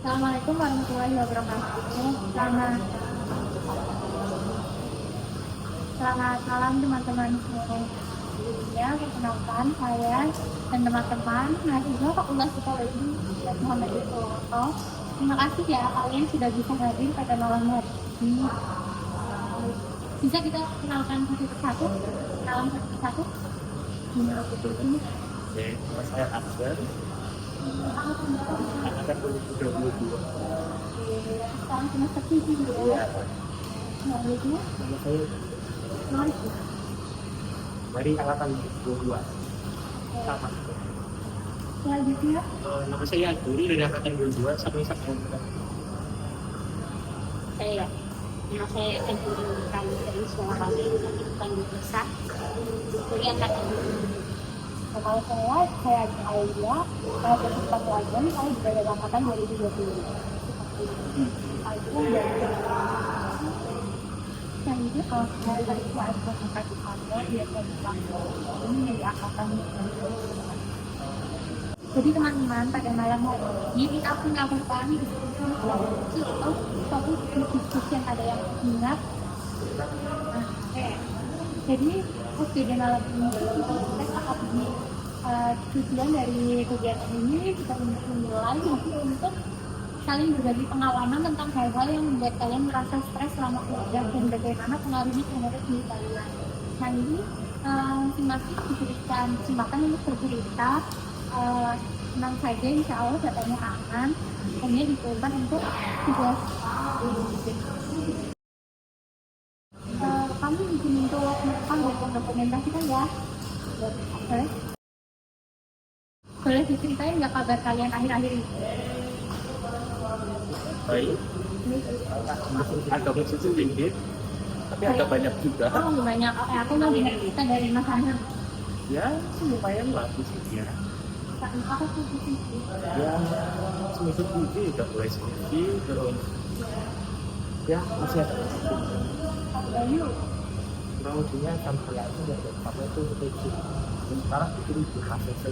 Assalamualaikum warahmatullahi wabarakatuh. Selamat malam teman-teman semua. Sebelumnya perkenalkan saya dan teman-teman mahasiswa Fakultas Psikologi dan Muhammad Yusuf. Terima kasih ya kalian sudah bisa hadir pada malam hari ini. Bisa kita kenalkan satu persatu? Kenalan satu persatu? Menurut ini. Oke, nama saya Akbar. Angkatan 2022. Sekarang semester 7 Iya, ya. Selanjutnya, nama saya dari angkatan 22. Sama. selanjutnya, Nama saya Duri dari angkatan 22 sampai sekarang. Saya nama saya Anjuri kami dari sekolah kami bukan desa kuliah kan kalau saya Aulia, saya berempat pelajaran, saya juga dari angkatan 2020. Selanjutnya, kalau dari tadi saya ada angkat di kantor, dia bilang ini dari angkatan 2020. Jadi teman-teman, pada malam hari ini kita punya berbagi diskusi atau topik diskusi yang ada yang ingat. Nah, jadi di malam ini kita akan tujuan dari kegiatan ini kita memulai untuk saling berbagi pengalaman tentang hal-hal yang membuat kalian merasa stres selama kuliah dan bagaimana pengaruhnya terhadap diri kalian. Nah ini masing-masing diberikan kesempatan untuk bercerita. Tenang saja, insya Allah datanya aman. Hanya dicoba untuk tugas. Kami izin untuk melakukan dokumentasikan ya. Boleh? Boleh diceritain nggak kabar kalian akhir-akhir ini? Baik. Agak sedikit, tapi agak banyak juga. Oh, banyak. Aku mau dengar cerita dari Mas Anhar. Ya, lumayan lah ya. Aku tuh di Ya, semester 7 udah mulai sedikit, terus ya masih ada Bayu. kurang lebihnya sampai aku sampai itu seperti dan sekarang itu di HCC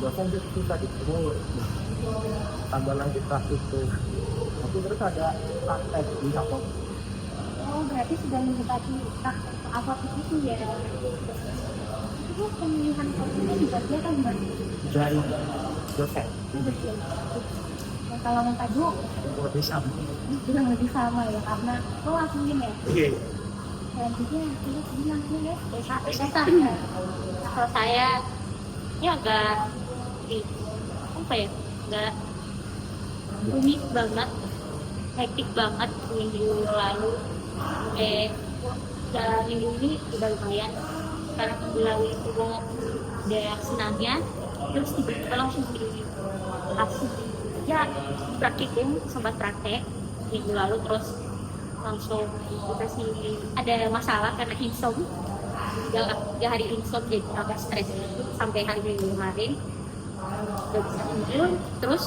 dosen itu susah ditemu tambah lagi praktik tuh tapi terus ada praktek di apa Oh, berarti sudah mendekati apa itu ya? Itu pemilihan topiknya juga dia kan dari dosen betul. Nah, kalau yang tadi lebih sama kurang lebih sama ya karena langsung gini ya. iya Selanjutnya kita bilang ya desa ya. kalau saya ini agak apa ya nggak unik banget hektik banget minggu lalu dalam minggu ini udah lumayan karena melalui itu udah senangnya terus tiba-tiba langsung dikasih ya praktikum sempat praktek minggu lalu terus langsung dikasih ada masalah karena insom 3 hari insom jadi agak stres sampai hari minggu kemarin udah bisa tidur terus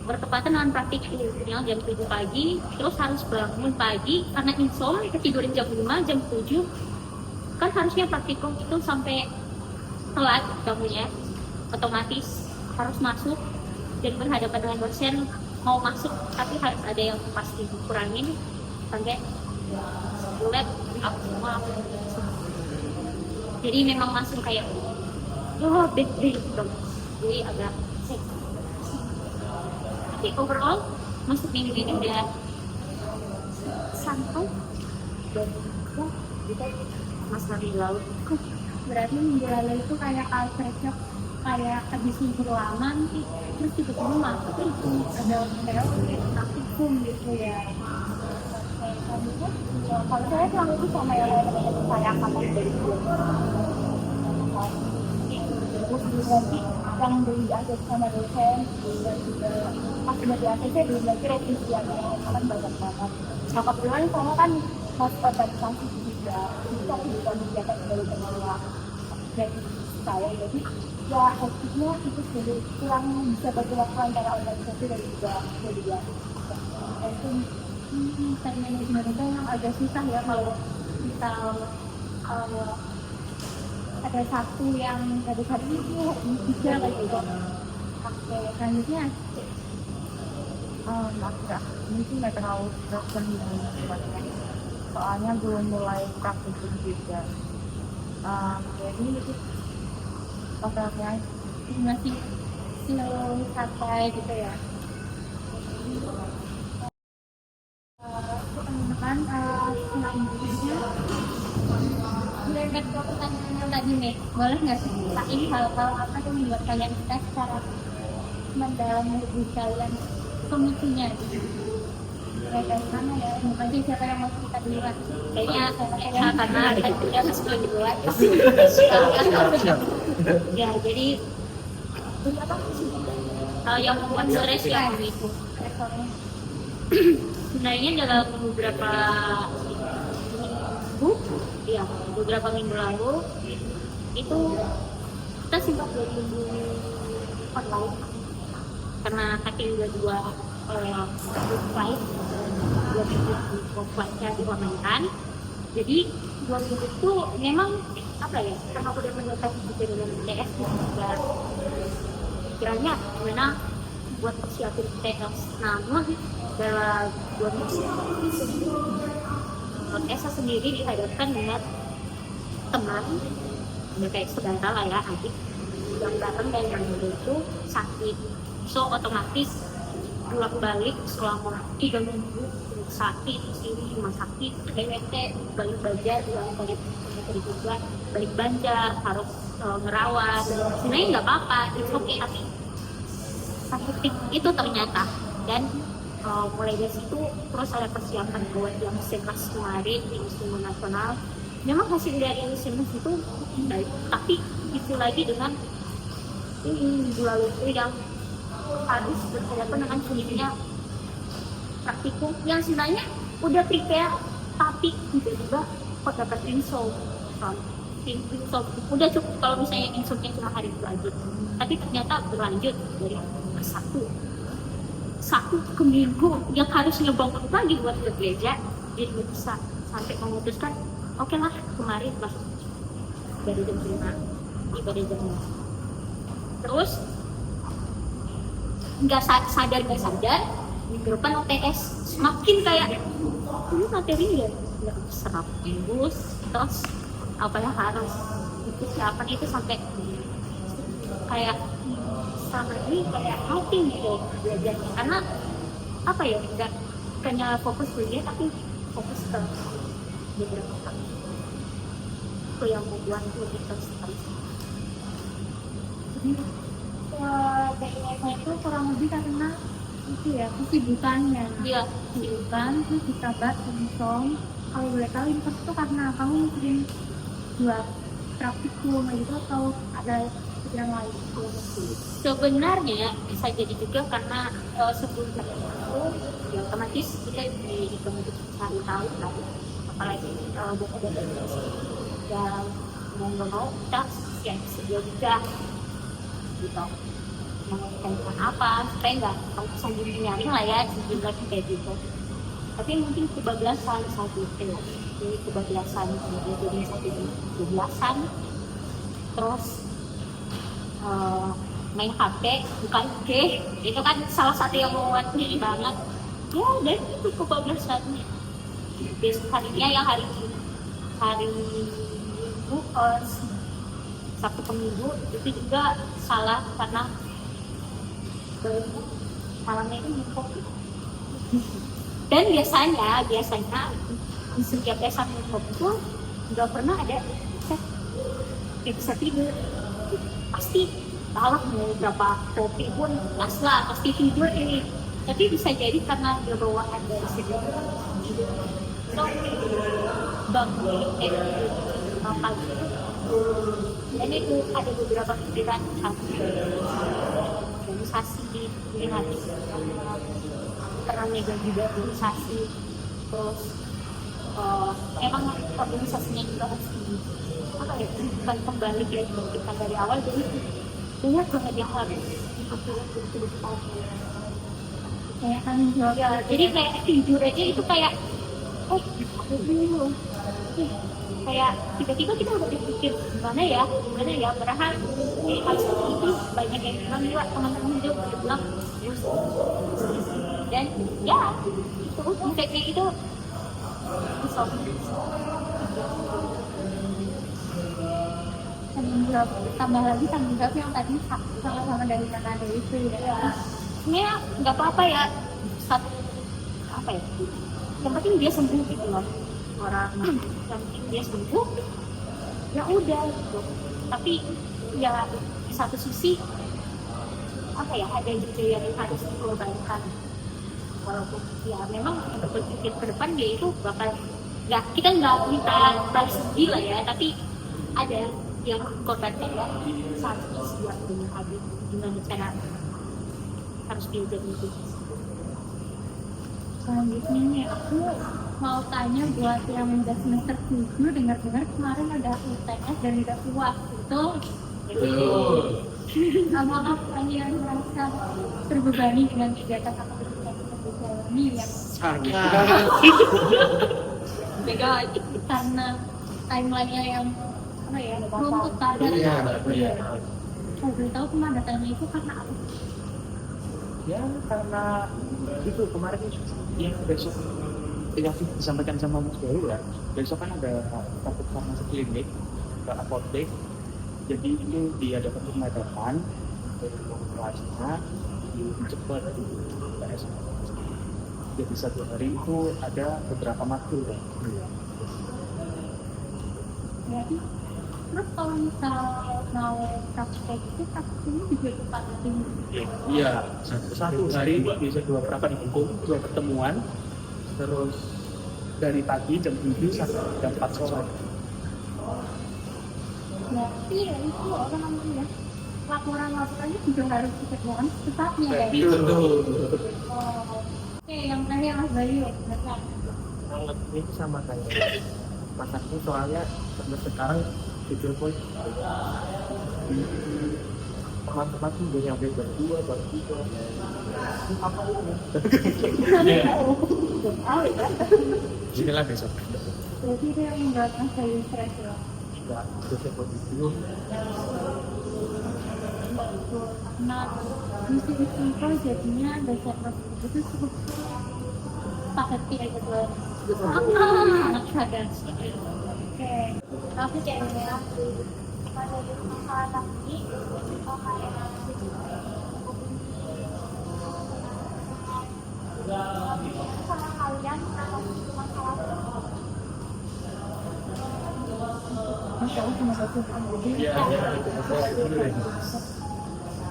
bertepatan dengan praktikum jam 7 pagi terus harus bangun pagi karena insom ketiduran jam 5 jam 7 kan harusnya praktikum itu sampai telat bangunnya otomatis harus masuk dan berhadapan dengan dosen mau masuk tapi harus ada yang pasti dikurangin sampai bulat semua jadi memang langsung kayak big dong jadi agak tapi overall masuk minggu ini udah santai dan kita masa lalu Berarti minggu lalu itu kayak culture shock kayak habis libur lama nih terus tiba-tiba masuk itu ada praktikum gitu ya. Kalau saya selama itu sama yang lain saya akan dari berarti yang dari ACC sama dosen dan juga pas udah di ACC belum lagi revisi yang kan banyak banget. Nah kebetulan saya kan masuk organisasi juga, jadi aku juga kegiatan dari semua dari saya jadi ya hektiknya itu jadi kurang bisa bagi waktu antara organisasi dan juga media. Itu time management itu yang agak susah ya kalau kita ada satu yang dari hari ini bisa kayak gitu. Oke, selanjutnya enggak, ini sih nggak terlalu terkesan buatnya. Soalnya belum mulai praktikum juga. Jadi itu oke masih slow santai gitu ya. Teman-teman, selanjutnya berangkat ke pertanyaan tadi nih, boleh nggak sih ceritain hal-hal apa yang membuat kalian stres secara mendalam hidup kalian, pemicunya gitu? Kayak mana ya? Mungkin siapa yang mau cerita duluan? Kayaknya karena kita sebelum dibuat. Ya, jadi yang membuat stres ya itu. Sebenarnya dalam beberapa minggu lalu itu kita sempat berminggu online karena saking dua flight di online. Jadi 2 minggu itu memang apa ya, karena udah mendekati juga dengan TS juga kiranya gimana buat persiapin TS, namun dalam 2 minggu Esa sendiri dihadapkan dengan teman kayak saudara lah ya, adik yang datang dari Bandung itu sakit, so otomatis bolak-balik selama 3 minggu sakit sini rumah sakit, DWT balik Banjar, balik Banjar harus ngerawat. Sebenarnya nggak apa-apa, it's okay, tapi sakit itu ternyata. Dan mulai dari situ terus ada persiapan buat yang Sinmas kemarin di Musim Nasional. Memang hasil dari Sinmas itu baik, tapi itu lagi dengan ini minggu lalu itu yang harus berhadapan dengan sulitnya praktikum yang sebenarnya udah prepare, tapi tiba-tiba kok dapat insult. Udah cukup kalau misalnya insultnya cuma hari itu aja, tapi ternyata berlanjut dari satu ke minggu yang harus ngebangun lagi buat bekerja. Jadi bisa sampai memutuskan oke lah kemarin masuk dari jam 5 ibadah jam 5. Terus nggak sadar minggu depan OTS semakin kayak ini materi ya nggak serap terus apa yang harus itu siapan itu sampai kayak sama ini kayak outing gitu belajar, karena apa ya, nggak hanya fokus belajar tapi fokus ke beberapa hal itu yang membuat lebih terus. Kayaknya itu kurang lebih karena itu ya kesibukannya. Iya, kesibukan terus ditambah kosong. Kalau boleh tahu itu karena kamu sering buat praktikum gitu atau ada yang lain? Sebenarnya bisa jadi juga karena sebelum itu ya otomatis kita di komunitas cari tahu kan, apalagi buku dari dan mau nggak mau kita yang sedia juga gitu mengenai apa supaya nggak sambil nyaring lah ya sejumlah kayak gitu. Tapi mungkin kebablasan saat itu, jadi kebablasan jadi satu kebablasan terus main HP bukan game itu kan salah satu yang membuat ini banget ya, dan itu kebablasannya. Besok harinya yang hari Minggu Sabtu ke Minggu itu juga salah karena malamnya itu minum. Dan biasanya di setiap pesan minum itu nggak pernah ada bisa tidur, pasti kalah mau berapa kopi pun gas lah pasti tidur ini. Tapi bisa jadi karena dia bawaan dari sini so bangun apa gitu. Dan itu ada beberapa pikiran organisasi melihat pernah megang juga organisasi, terus emang organisasinya juga harus apa ya, bukan kembali ya kita dari awal, jadi banyak banget yang harus betul-betul kayak kan ya, jadi kayak tidur aja itu kayak aku bingung kayak tiba-tiba kita udah berpikir gimana ya padahal hal seperti itu banyak yang bilang juga teman-teman juga udah bilang terus dan ya itu efeknya itu bisa tanggung jawab tambah lagi tanggung jawab yang tadi sama-sama dari Kanada itu ya nggak apa-apa ya satu apa ya yang penting dia sembuh gitu loh orang yang penting dia sembuh ya udah gitu tapi ya di satu sisi apa ya ada juga yang harus dikorbankan walaupun ya memang untuk berpikir ke depan dia itu bakal nggak kita nggak minta balas gila ya tapi ada yang korbankan ya saat ini buat dunia habis gimana cara harus diujar itu. Selanjutnya nih aku mau tanya buat yang udah semester 7 dengar-dengar kemarin ada UTS dan udah UAS itu apakah kalian merasa terbebani dengan kegiatan akademik yang dijalani yang beda karena timeline-nya yang apa ya runtut padat saya beritahu kemana datanya itu karena apa? Ya karena itu kemarin yang besok tidak disampaikan sama Mas Bayu ya besok kan ada praktek farmasi klinik ke apotek jadi itu diadakan pemadaman dari kelasnya cepat di PS jadi satu hari itu ada beberapa matkul ya. Jadi terus kalau misal mau praktek itu prakteknya juga dipakai Iya, satu hari bisa 2 rapat dikumpul, 2 pertemuan, terus dari pagi jam 7 sampai jam 4 sore. berarti ya itu orang namanya laporan laporannya juga harus dikerjakan secepatnya ya. Oke, yang terakhir Mas Bayu, Ini sama kayak masaknya soalnya sampai sekarang jujur pun teman-teman tuh udah nyampe berdua, bertiga. Ini apa ini? Inilah besok. berarti itu yang membuat Mas Bayu stres ya. Enggak, besok positif. Karena misi-misi itu jadinya dasar itu cukup paket kayak gitu. Sangat sadar. Oke, tapi kayaknya pada masalah ini sama kalian kalau masalah Masya Allah cuma satu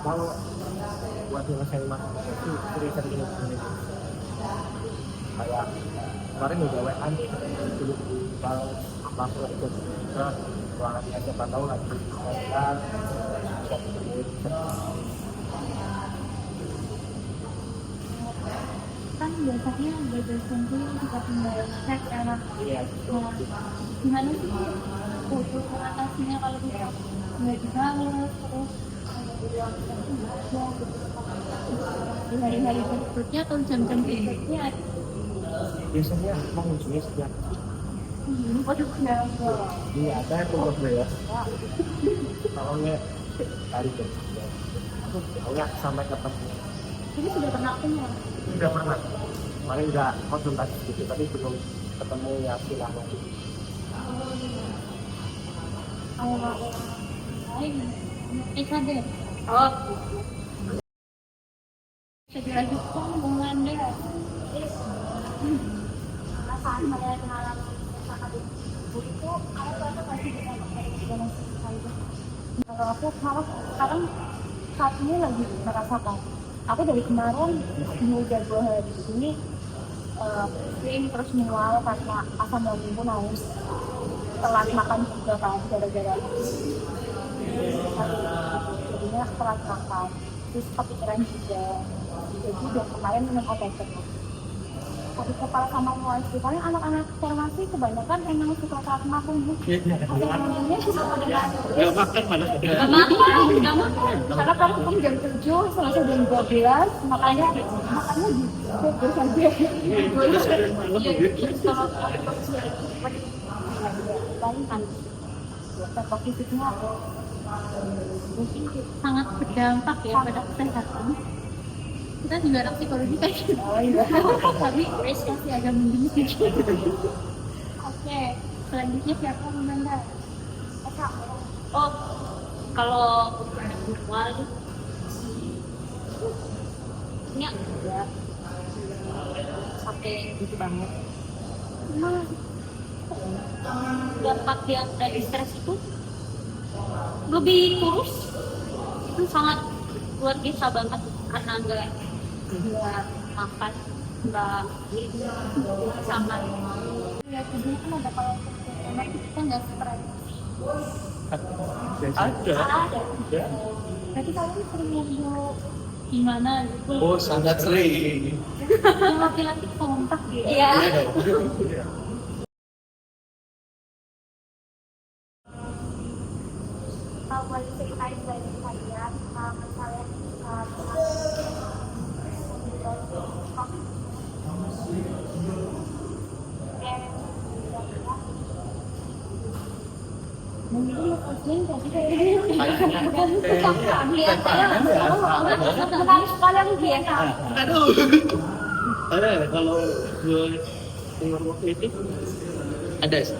Kalau buat nyelesain masalah itu sering ini kayak kemarin udah WA nih dulu kalau apa itu kita ruangannya siapa tahu lagi kan kan biasanya ada dosen tuh yang suka tinggal cek anak gimana sih foto atasnya kalau bisa nggak dibalas terus di hari-hari berikutnya atau jam-jam berikutnya biasanya emang ujungnya setiap waduh ya iya ada itu bos ya kalau nggak hari kerja pokoknya sampai ketemu ini sudah pernah punya udah pernah paling nggak konsultasi gitu tapi belum ketemu ya silah lagi awal lain EKD Oh, bisa dilanjutkan dengan Anda saat kalian mengalami akademik itu kalian merasa masih dengan dalam itu kalau aku sekarang saat ini lagi merasakan aku dari kemarin udah 2 hari ini sering terus mual karena asam lambungku naik telat makan juga kan gara-gara jadinya telat makan terus kepikiran juga jadi udah kemarin minum obat terus sakit kepala sama mual sih paling anak-anak farmasi kebanyakan emang suka telat makan bu asam lambungnya sih sama dengan nggak makan malah nggak makan karena kamu ketemu jam 7 selesai jam 12 makanya makannya gitu saja terus kalau paling kan dampak fisiknya mungkin sangat berdampak ya pada kesehatan. Kita juga anak psikologi kayak gitu. oh iya Tapi Grace masih agak mending sedikit. Oke, selanjutnya siapa Amanda? Oh, kalau anak virtual ini ya sampai gitu banget emang dampak yang dari stres itu lebih kurus, itu sangat luar biasa banget karena nggak makan, nggak sama ya tubuh kan ada kalau karena itu kita nggak stres Ada. ada. berarti kalian sering ngobrol Gimana gitu? Oh, sangat sering. yang laki-laki kompak gitu Iya. kalau boleh ceritain dari kalian masalah mungkin lu posting tadi kalian biasa Aduh. Ada kalau gue dengar waktu itu ada sih.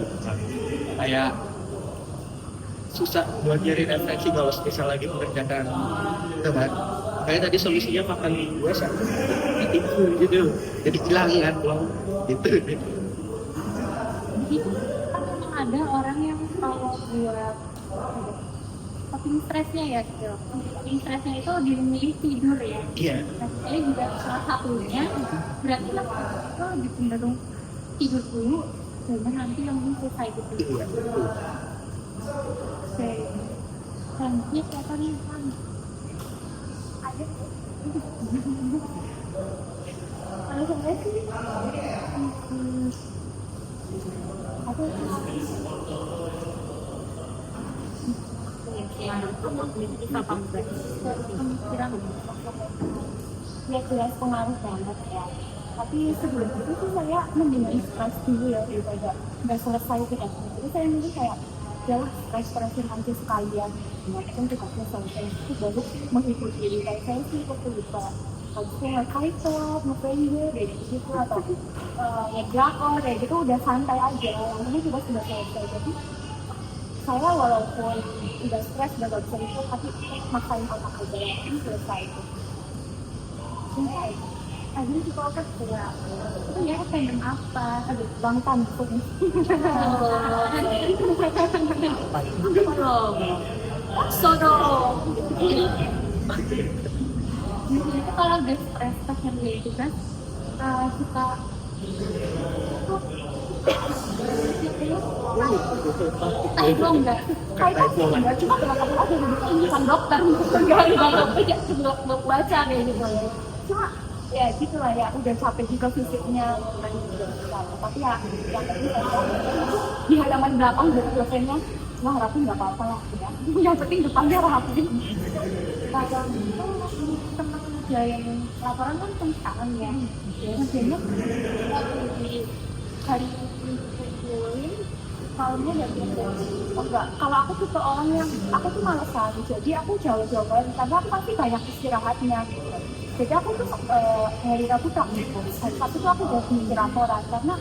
Kayak susah buat nyari refleksi kalau misal lagi mengerjakan teman. Kayak tadi solusinya makan gue sama itu gitu. Jadi kehilangan loh gitu. jadi kan memang ada orang yang kalau buat coping stresnya ya gitu coping stresnya itu dimilih tidur ya Iya. nah saya juga salah satunya berarti lah itu lebih cenderung tidur dulu dan nanti yang selesai gitu Iya. oke selanjutnya siapa nih kan ada kalau saya sih apa Yang kita pakai pemikiran ya jelas pengaruh banget ya tapi sebelum itu tuh saya mendingan stres dulu ya daripada nggak selesai kita jadi saya mikir kayak ya lah stres-stresin aja sekalian macam tugasnya selesai itu baru mengikuti diri kayak saya sih waktu lupa habis itu nge-K-pop, nge-video, kayak gitu atau ya drakor, kayak gitu udah santai aja yang ini juga sudah selesai jadi saya walaupun udah stres udah gak bisa itu tapi maksain otak aja yang ini selesai itu selesai akhirnya psikopat ya itu ya pengen apa aduh bang tampung Sodong. itu kalau udah stres pasien itu kan suka Taibo enggak? Taibo enggak, cuma teman-teman aja ini bukan dokter, enggak dokter ya sebelum baca kayak gitu. Cuma ya gitu lah ya, udah capek juga fisiknya, tapi ya yang penting di halaman belakang dari dosennya, wah rapi nggak apa-apa lah, ya. Yang penting depannya rapi. Kadang teman aja yang laporan kan sekarang ya, kerjanya hari kumpulin malamnya dari enggak kalau aku tuh orang yang aku tuh malesan jadi aku jauh-jauhan karena aku pasti banyak istirahatnya gitu jadi aku tuh hari Rabu tak gitu hari Sabtu tuh aku udah bikin laporan karena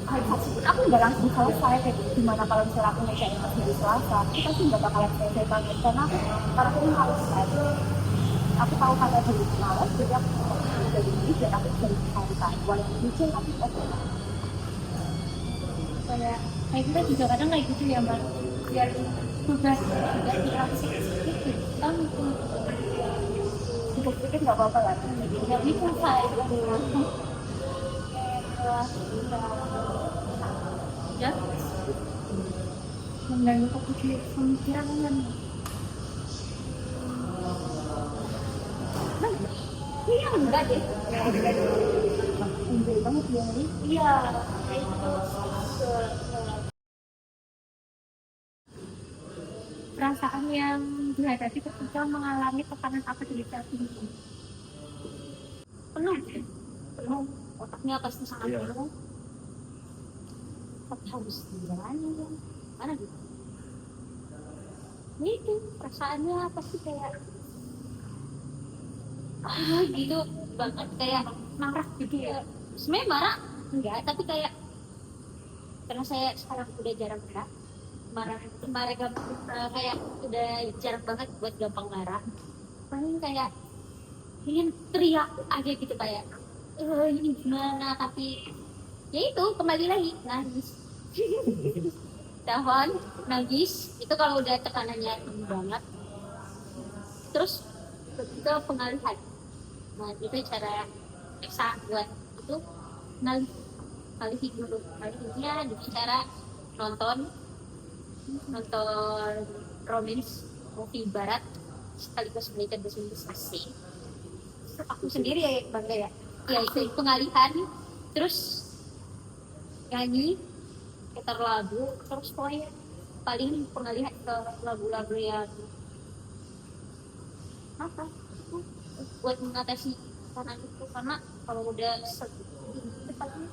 hari Sabtu pun aku nggak langsung selesai kayak gimana kalau misalnya aku ngerjain pas hari Selasa aku pasti nggak bakalan selesai banget karena aku harus aku tahu kata dari malas jadi aku dari ini dan aku bisa hari walaupun kecil tapi oke kayak kita juga kadang kayak gitu ya mbak biar tugas tidak dirangsek sedikit kan sedikit nggak apa-apa lah jadi selesai ya mengganggu pemikiran kan Iya enggak deh. enjoy banget ya Iya, itu perasaan yang dihadapi ketika mengalami tekanan aktivitas tinggi penuh, penuh otaknya pasti sangat Iya. penuh. kehausan mana gitu. Ini itu perasaannya pasti kayak gitu banget, kayak marah gitu ya. Sebenarnya marah enggak, tapi kayak karena saya sekarang udah jarang marah marah gampang, kayak udah jarang banget buat gampang marah. Paling kayak ingin teriak aja gitu, kayak ini gimana, tapi ya itu kembali lagi nangis. Telepon nangis itu kalau udah tekanannya tinggi banget. Terus ke pengalihan, nah itu cara bisa buat itu ngalihin dulu. Ngalihinnya dengan cara nonton romance movie barat sekaligus belajar bahasa Inggris asing. Aku sendiri ya bangga ya, ya itu pengalihan, terus nyanyi, putar lagu, terus pokoknya paling pengalihan ke lagu-lagu yang apa buat mengatasi karena itu. Karena kalau udah tepatnya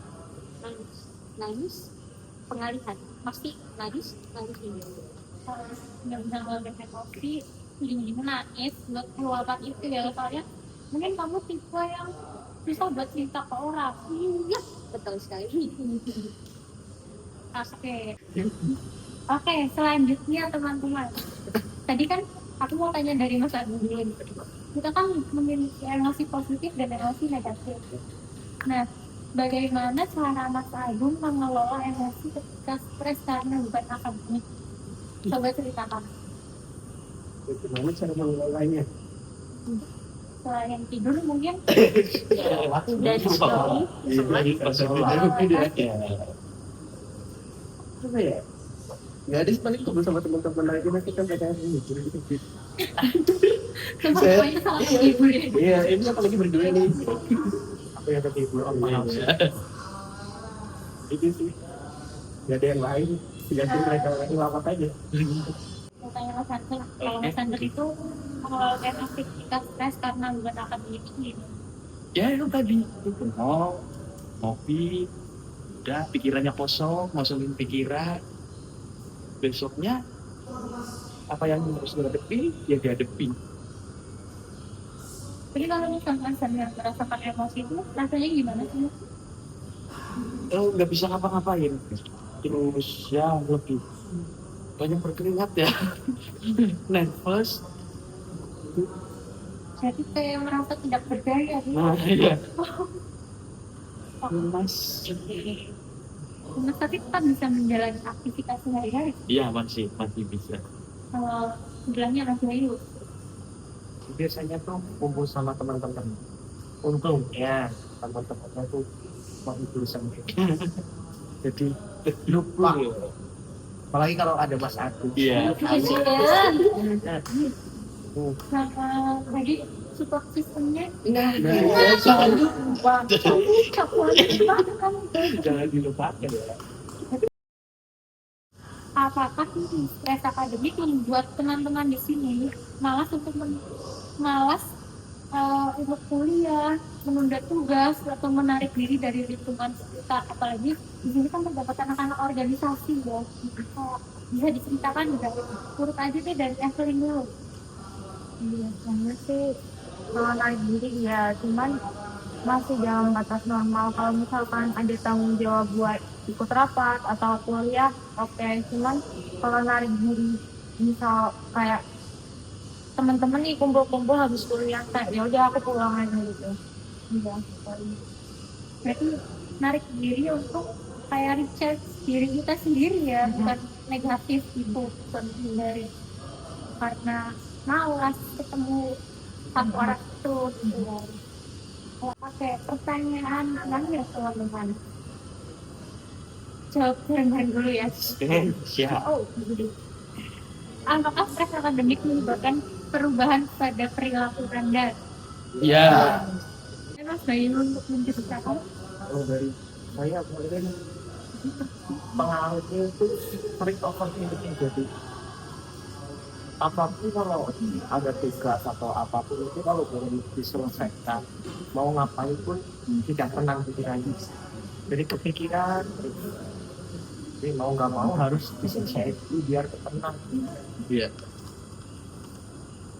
nangis pengalihan pasti nangis ini nggak bisa ngeluarin emosi, ujung-ujungnya nangis buat keluaran itu ya. Soalnya mungkin kamu tipe yang bisa buat cerita ke orang. Iya betul sekali. Oke, selanjutnya teman-teman, tadi kan aku mau tanya dari Mas Agung dulu. Kita kan memiliki emosi positif dan emosi negatif. Nah, bagaimana cara Mas Agung mengelola emosi ketika stres karena beban akademik? Coba ceritakan. Gimana cara mengelolanya? Selain tidur mungkin Dan story. Apa ya? Ya ada paling ngobrol sama teman-teman lagi, nanti kan mereka mikir gitu. Semuanya salah ibu ya. Iya, ini apalagi berdua nih. Aku yang ketipu apa itu sih. Gak ada yang lain. Ganti mereka lagi lawak aja. Mau tanya Mas Sander, kalau Mas Sander itu mengelola aktivitas stres karena beban akademik ini. Ya itu tadi itu ngopi, udah pikirannya kosongin pikiran. Besoknya apa yang harus dihadapi ya dihadapi. Jadi kalau misalkan Mas Sander merasakan emosi itu rasanya gimana sih? Nggak bisa ngapa-ngapain, terus ya lebih banyak berkeringat ya. Nervous. Jadi kayak merasa tidak berdaya gitu. Nah iya. Mas. Mas tapi tetap bisa menjalani aktivitas sehari-hari. Iya masih bisa. Kalau bilangnya masih ayu. Biasanya tuh kumpul sama teman-teman. Untungnya teman-temannya tuh mau tidur sama kita. Jadi lupa. Apalagi kalau ada Mas Agung. Iya. Jadi support systemnya. Jangan lupa. Jangan dilupakan ya. Apakah stres akademik membuat teman-teman di sini malas untuk kuliah, menunda tugas atau menarik diri dari lingkungan sekitar? Apalagi di sini kan terdapat anak-anak organisasi ya. Bisa diceritakan juga. Urut aja deh dari Evelyn dulu. Biasanya sih kalau narik diri ya, cuman masih dalam batas normal. Kalau misalkan ada tanggung jawab buat ikut rapat atau kuliah, oke. Cuman kalau narik diri, misal kayak teman-teman nih kumpul-kumpul habis kuliah, kayak ya udah aku pulang aja gitu. Iya, Berarti narik diri untuk kayak recharge diri kita sendiri ya, bukan negatif gitu, bukan dari karena malas ketemu satu orang itu gitu. Oke, pertanyaan terakhir teman-teman. Jawab bareng-bareng dulu ya. Siap. Apakah stres akademik menyebabkan perubahan pada perilaku Anda? Ya. Mas Bayu untuk menceritakan. Kalau dari saya mungkin pengaruhnya itu sering overthinking. Jadi apapun kalau ada tugas atau apapun itu kalau belum diselesaikan, mau ngapain pun tidak tenang pikirannya. Jadi kepikiran Jadi mau nggak mau harus diselesaikan dulu biar tenang. Iya.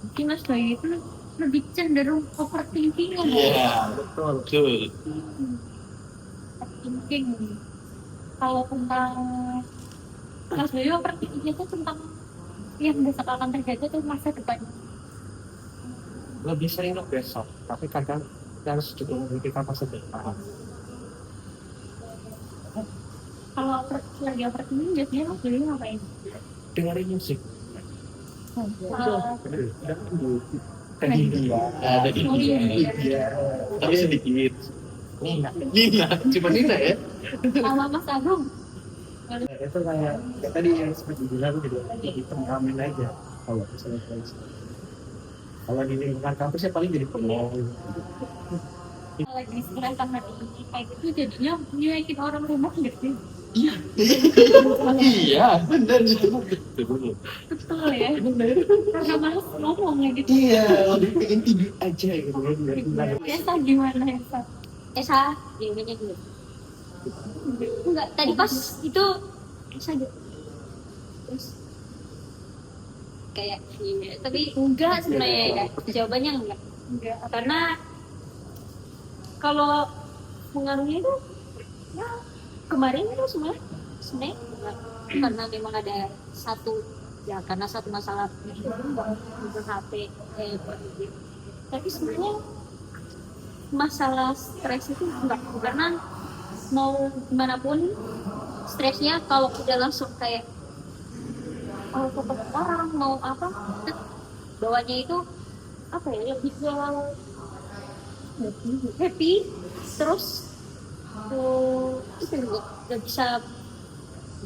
Mungkin Mas Bayu itu lebih cenderung overthinking ya. Iya. Betul. Betul. Overthinking. Kalau tentang Mas Bayu overthinking itu tentang yang besok akan terjadi tuh masa depan. Lebih sering ke besok, tapi kadang kita harus juga memikirkan masa depan. Kalau lagi overthinking biasanya Mas Bayu ngapain? Dengerin musik. Uh, Tadi dia. Ada di Oh, iya. Iya. tapi sedikit. Nina. Nina, cuma Nina ya. sama Mas Agung. Itu kayak tadi yang seperti bilang gitu, jadi pengamen aja. Kalau misalnya kalau di lingkungan kampusnya paling jadi pemulung. Kalau lagi sekolah sama ini kayak gitu jadinya nyuekin orang rumah gitu. Iya, benar betul. Betul ya. Karena males ngomong ya gitu. Iya, lebih pengen tidur aja gitu ya. Esa gimana Esa? Esa, gimana dulu? Enggak, tadi pas itu Esa gitu. Terus kayak iya, tapi enggak sebenarnya ya. Jawabannya enggak. Enggak, karena kalau pengaruhnya itu ya kemarin itu sebenarnya enggak. Karena memang ada satu ya karena satu masalah itu HP tapi sebenarnya masalah stres itu enggak karena mau gimana pun stresnya kalau udah langsung kayak mau ketemu orang mau apa bawahnya itu apa ya lebih ke happy terus itu nggak bisa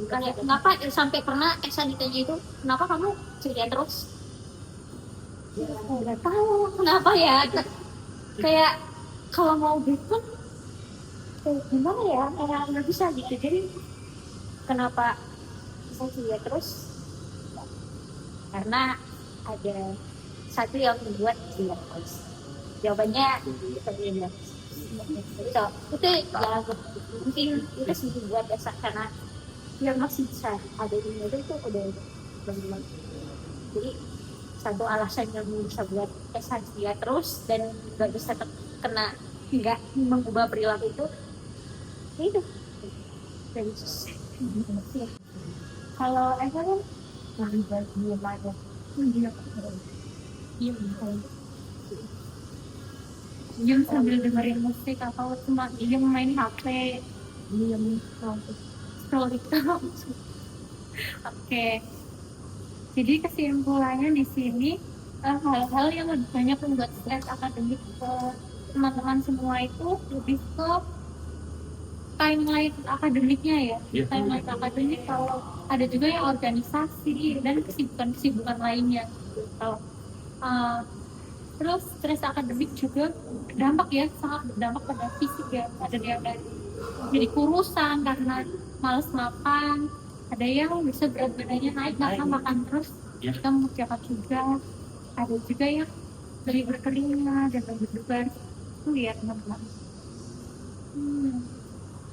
kayak kenapa sampai pernah Esa ditanya itu kenapa kamu ceria terus nggak tahu kenapa ya kayak kalau mau bikin gimana ya kayak nggak bisa gitu jadi kenapa bisa ceria terus karena ada satu yang membuat ceria terus jawabannya sebenarnya itu ya mungkin itu sih buat Esa karena yang masih bisa ada di itu udah teman-teman jadi satu alasan yang bisa buat Esa dia terus dan nggak bisa kena nggak mengubah perilaku itu dari ya. Kalau Esa kan lebih baik diem aja diem sambil dengerin musik atau cuma diem main HP diem scroll TikTok. Oke. Jadi kesimpulannya di sini hal-hal yang lebih banyak membuat stres akademik ke teman-teman semua itu lebih ke timeline akademiknya ya. Iya. Timeline akademik kalau ada juga yang organisasi dan kesibukan lainnya. Kalau terus stres akademik juga berdampak ya sangat berdampak pada fisik ya. Ada yang jadi kurusan karena malas makan, ada yang bisa berat badannya naik karena makan terus kita mengucapkan juga, ada juga yang lebih berkeringat dan berdebar itu ya teman-teman.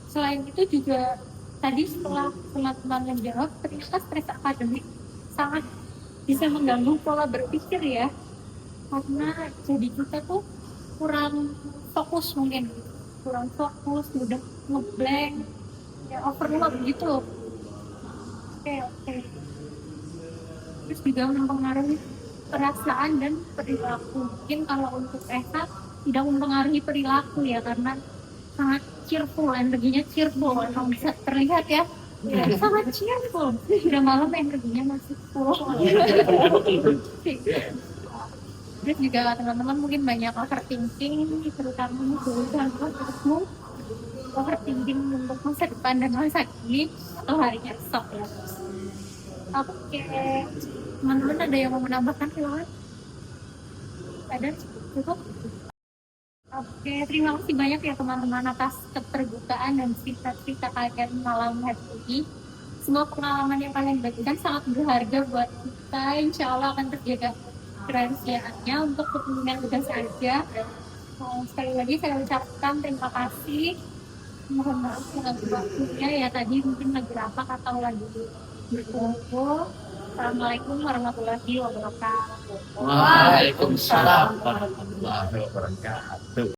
Selain itu juga tadi setelah teman-teman menjawab ternyata stres akademik sangat bisa mengganggu pola berpikir ya karena jadi kita tuh kurang fokus mungkin mudah ngeblank ya overload gitu. Oke. Terus juga mempengaruhi perasaan dan perilaku. Mungkin kalau untuk Esa tidak mempengaruhi perilaku ya karena sangat cheerful, energinya cheerful. Kalau bisa terlihat ya, sangat cheerful. Udah malam energinya masih full. Terus juga teman-teman mungkin banyak overthinking, terutama untuk overthinking untuk masa depan dan masa kini atau harinya esok ya. Oke, teman-teman ada yang mau menambahkan silakan? Ada cukup? Oke, terima kasih banyak ya teman-teman atas keterbukaan dan cerita-cerita kalian malam hari ini. Semua pengalaman yang kalian bagikan sangat berharga buat kita. Insya Allah akan terjaga kerahasiaannya untuk kepentingan kita saja. Sekali lagi saya ucapkan terima kasih Mohon maaf segala waktunya ya, tadi mungkin lagi rapat atau lagi berkumpul. Assalamualaikum warahmatullahi wabarakatuh. Waalaikumsalam warahmatullahi wabarakatuh.